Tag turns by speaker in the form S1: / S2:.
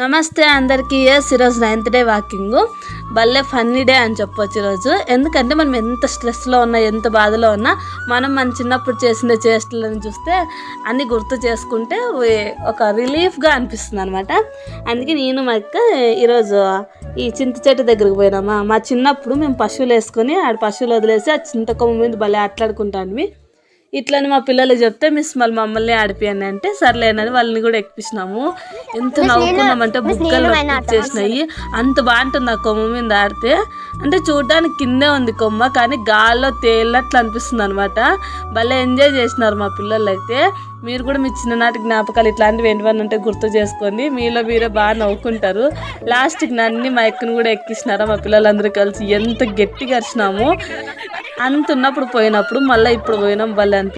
S1: నమస్తే అందరికీ. ఈరోజు 9th డే వాకింగ్. భలే ఫన్నీ డే అని చెప్పొచ్చు ఈరోజు. ఎందుకంటే మనం ఎంత స్ట్రెస్లో ఉన్నా, ఎంత బాధలో ఉన్నా, మనం మన చిన్నప్పుడు చేసిన చేష్టలను చూస్తే అన్నీ గుర్తు చేసుకుంటే ఒక రిలీఫ్గా అనిపిస్తుంది అనమాట. అందుకే నేను మా అక్క ఈరోజు ఈ చింత చెట్టు దగ్గరికి పోయినామా. మా చిన్నప్పుడు మేము పశువులు వేసుకొని ఆడ పశువులు వదిలేసి ఆ చింతకొమ్మ మీద భలే ఆటలాడుకుంటాను. ఇట్లని మా పిల్లలు చెప్తే మిస్ మమ్మల్ని ఆడిపోయాను అంటే సర్లేనని వాళ్ళని కూడా ఎక్కిపించినాము. ఎంత నవ్వుకున్నామంటే బుగ్గలు చేసినాయి. అంత బాగుంటుంది ఆ కొమ్మ మీద ఆడితే. అంటే చూడడానికి కిందే ఉంది కొమ్మ, కానీ గాల్లో తేలినట్లు అనిపిస్తుంది అనమాట. భలే ఎంజాయ్ చేసినారు మా పిల్లలు అయితే. మీరు కూడా మీ చిన్ననాటి జ్ఞాపకాలు ఇట్లాంటివి ఏంటివన్నీ ఉంటే గుర్తు చేసుకొని మీలో మీరే బాగా నవ్వుకుంటారు. లాస్ట్కి నన్ను మా ఎక్కను కూడా ఎక్కించినారా మా పిల్లలందరూ కలిసి. ఎంత గట్టిగా అరిచినాము. అంత ఉన్నప్పుడు పోయినప్పుడు మళ్ళీ ఇప్పుడు పోయినాం భలే